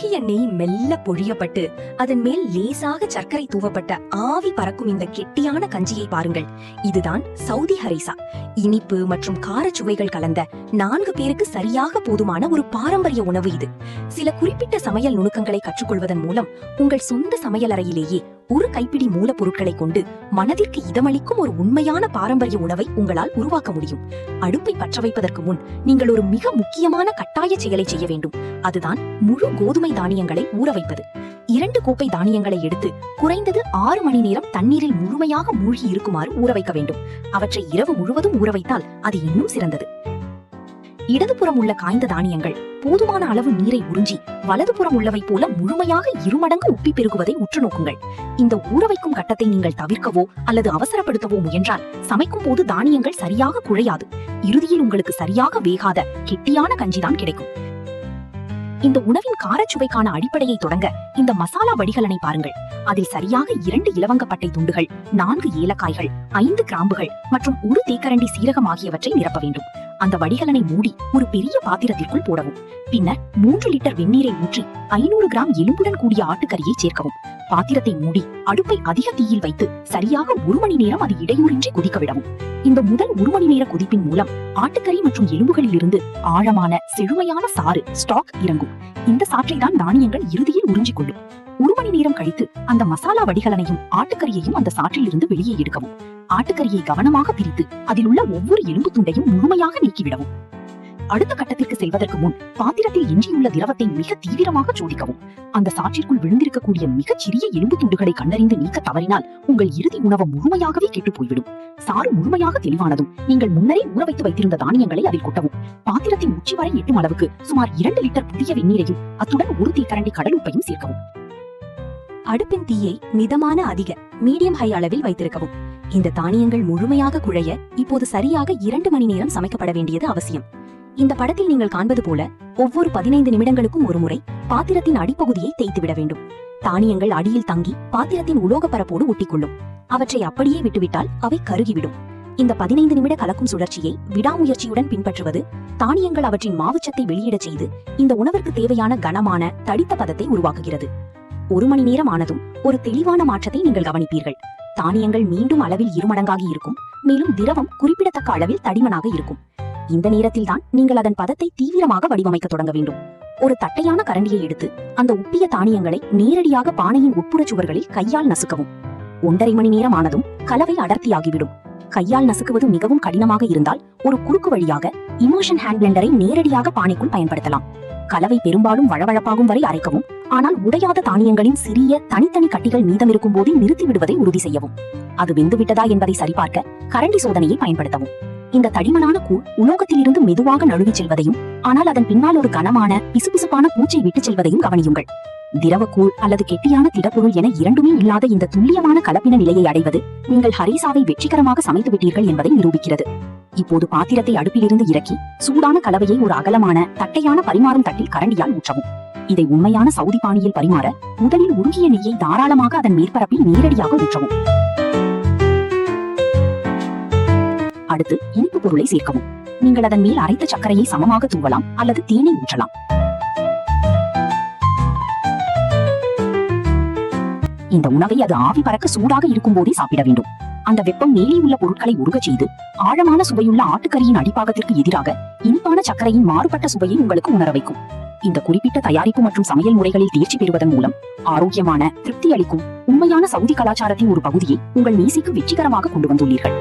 உருகிய நெய் மெல்ல பொழியப்பட்டு அதன் மேல் லேசாக சர்க்கரை தூவப்பட்ட ஆவி பறக்கும் இந்த கெட்டியான கஞ்சியை பாருங்கள். இதுதான் சவுதி ஹரீசா. இனிப்பு மற்றும் கார சுவைகள் கலந்த 4 பேருக்கு சரியாக போதுமான ஒரு பாரம்பரிய உணவு இது. சில குறிப்பிட்ட சமையல் நுணுக்கங்களை கற்றுக்கொள்வதன் மூலம் உங்கள் சொந்த சமையலறையிலேயே ஒரு கைப்பிடி மூலப்பொருட்களை கொண்டு மனதிற்கு இதமளிக்கும் ஒரு உண்மையான பாரம்பரிய உணவை உங்களால் உருவாக்க முடியும். அடுப்பை பற்ற வைப்பதற்கு முன் நீங்கள் ஒரு மிக முக்கியமான கட்டாய செயலை செய்ய வேண்டும். அதுதான் முழு கோதுமை தானியங்களை ஊற வைப்பது. 2 கோப்பை தானியங்களை எடுத்து குறைந்தது 6 மணி நேரம் தண்ணீரில் முழுமையாக மூழ்கி இருக்குமாறு ஊற வைக்க வேண்டும். அவற்றை இரவு முழுவதும் ஊற வைத்தால் அது இன்னும் சிறந்தது. இடதுபுறம் உள்ள காய்ந்த தானியங்கள் போதுமான அளவு நீரை உறிஞ்சி வலதுபுறம் உள்ளவை போல முழுமையாக 2 மடங்கு உப்பி பெருகுவதை உற்று நோக்குங்கள். இந்த ஊற வைக்கும் கட்டத்தை நீங்கள் தவிர்க்கவோ அல்லது அவசரப்படுத்தவோ முயன்றால் சமைக்கும் போது தானியங்கள் சரியாக குழையாது. இறுதியில் உங்களுக்கு சரியாக வேகாத கெட்டியான கஞ்சிதான் கிடைக்கும். இந்த உணவின் காரச்சுவைக்கான அடிப்படையை தொடங்க இந்த மசாலா வடிகலனை பாருங்கள். அதில் சரியாக 2 இலவங்கப்பட்டை துண்டுகள், 4 ஏலக்காய்கள், 5 கிராம்புகள் மற்றும் 1 தேக்கரண்டி சீரகம் ஆகியவற்றை நிரப்ப வேண்டும். அந்த வடிகலனை மூடி ஒரு பெரிய பாத்திரத்திற்குள் போடவும். பின்னர் 3 லிட்டர் வெந்நீரை ஊற்றி 500 கிராம் எலும்புடன் கூடிய ஆட்டுக்கறியை சேர்க்கவும். பாத்திரத்தை மூடி அடுப்பை அதிக தீயில் வைத்து சரியாக 1 மணி நேரம் அது இடையூறின்றி கொதிக்க விடவும். இந்த முதல் 1 மணி நேர கொதிப்பின் மூலம் ஆட்டுக்கறி மற்றும் எலும்புகளில் இருந்து ஆழமான செழுமையான சாறு ஸ்டாக் இறங்கும். இந்த சாற்றை தான் தானியங்கள் இறுதியில் உறிஞ்சிக் கொள்ளும். 1 மணி நேரம் கழித்து அந்த மசாலா வடிகலனையும் ஆட்டுக்கறியையும் அந்த சாற்றில் இருந்து வெளியே எடுக்கவும். ஆட்டுக்கறியை கவனமாக பிரித்து அதில் உள்ள ஒவ்வொரு எலும்பு துண்டையும் முழுமையாக நீக்கிவிடவும். அடுத்த கட்டத்திற்கு செல்வதற்கு முன் பாத்திரத்தில் எஞ்சியுள்ள திரவத்தை மிக தீவிரமாக சோதிக்கவும். அந்த சாற்றிற்குள் விழுந்திருக்கக்கூடிய மிகச் சிறிய எலும்பு துண்டுகளை கண்டறிந்து நீக்க தவறினால் உங்கள் இறுதி உணவு முழுமையாகவே கெட்டு போய்விடும். சாறு முழுமையாக தெளிவானதும் நீங்கள் முன்னரே ஊற வைத்து வைத்திருந்த தானியங்களை அதில் கொட்டவும். பாத்திரத்தின் உச்சி வரை எட்டும் அளவுக்கு சுமார் 2 லிட்டர் புதிய வெந்நீரையும் அத்துடன் 1 தேக்கரண்டி கடல் உப்பையும் சேர்க்கவும். அடுப்பின் தீயை மிதமான அதிக மீடியம் ஹை அளவில் வைத்திருக்கவும். இந்த தானியங்கள் முழுமையாக குழைய இப்போது சரியாக 2 மணி நேரம் சமைக்கப்பட வேண்டியது அவசியம். இந்த படத்தில் நீங்கள் காண்பது போல ஒவ்வொரு 15 நிமிடங்களுக்கும் ஒரு முறை பாத்திரத்தின் அடிப்பகுதியை தேய்த்துவிட வேண்டும். தானியங்கள் அடியில் தங்கி பாத்திரத்தின் உலோக பரப்போடு ஒட்டிக்கொள்ளும். அவற்றை அப்படியே விட்டுவிட்டால் அவை கருகிவிடும். இந்த 15 நிமிட கலக்கும் சுழற்சியை விடாமுயற்சியுடன் பின்பற்றுவது தானியங்கள் அவற்றின் மாவுச்சத்தை வெளியிடச் செய்து இந்த உணவிற்கு தேவையான கனமான தடித்த பதத்தை உருவாக்குகிறது. 1 மணி நேரம் ஆனதும் ஒரு தெளிவான மாற்றத்தை நீங்கள் கவனிப்பீர்கள். தானியங்கள் மீண்டும் அளவில் 2 மடங்காகி இருக்கும். மேலும் திரவம் குறிப்பிடத்தக்க அளவில் தடிமனாக இருக்கும். இந்த நேரத்தில் தான் நீங்கள் அதன் பதத்தை தீவிரமாக வடிவமைக்க தொடங்க வேண்டும். ஒரு தட்டையான கரண்டியை எடுத்து அந்த உப்பிய தானியங்களை நேரடியாக பானையின் உட்புற சுவர்களில் கையால் நசுக்கவும். 1.5 மணி நேரம் ஆனதும் கலவை அடர்த்தியாகிவிடும். கையால் நசுக்குவது மிகவும் கடினமாக இருந்தால் ஒரு குறுக்கு வழியாக இமர்ஷன் ஹேண்ட் பிளெண்டரை நேரடியாக பானைக்குள் பயன்படுத்தலாம். கலவை பெரும்பாலும் வழவழப்பாகும் வரை அரைக்கவும். ஆனால் உடையாத தானியங்களின் சிறிய தனித்தனி கட்டிகள் மீதம் இருக்கும் போது நிறுத்தி விடுவதை உறுதி செய்யவும். அது வெந்துவிட்டதா என்பதை சரிபார்க்க கரண்டி சோதனையை பயன்படுத்தவும். இந்த தடிமனான கூழ் உலோகத்தில் இருந்து மெதுவாக நழுவி செல்வதையும் ஆனால் அதன் பின்னால் ஒரு கனமான பிசுபிசுப்பான பூச்சை விட்டு செல்வதையும் கவனியுங்கள். திரவக்கூழ் அல்லது கெட்டியான திடப்பொருள் என இரண்டுமே இல்லாத இந்த துல்லியமான கலப்பின நிலையை அடைவது நீங்கள் ஹரீசாவை வெற்றிகரமாக சமைத்து விட்டீர்கள் என்பதை நிரூபிக்கிறது. இப்போது பாத்திரத்தை அடுப்பிலிருந்து இறக்கி சூடான கலவையை ஒரு அகலமான தட்டையான பரிமாறும் தட்டில் கரண்டியால் ஊற்றவும். இதை உண்மையான சவுதி பாணியில் பரிமாற முதலில் உருகிய நெய்யை தாராளமாக அதன் மேற்பரப்பில் நேரடியாக ஊற்றவும். அடுத்து இனிப்பு பொருளை சேர்க்கவும். நீங்கள் அதன் மேல் அரைத்த சர்க்கரையை சமமாக தூவலாம் அல்லது தேனை ஊற்றலாம். இந்த உணவை அது ஆவி பறக்க சூடாக இருக்கும் போதே சாப்பிட வேண்டும். அந்த வெப்பம் மேலே உள்ள பொருட்களை உருகச் செய்து ஆழமான சுவையுள்ள ஆட்டுக்கறியின் அடிப்பாகத்திற்கு எதிராக இனிப்பான சர்க்கரையின் மாறுபட்ட சுவையை உங்களுக்கு உணர வைக்கும். இந்த குறிப்பிட்ட தயாரிப்பு மற்றும் சமையல் முறைகளில் தேர்ச்சி பெறுவதன் மூலம் ஆரோக்கியமான, திருப்தி அளிக்கும் உண்மையான சவுதி கலாச்சாரத்தின் ஒரு பகுதியை உங்கள் மேசைக்கு வெற்றிகரமாக கொண்டு வந்துள்ளீர்கள்.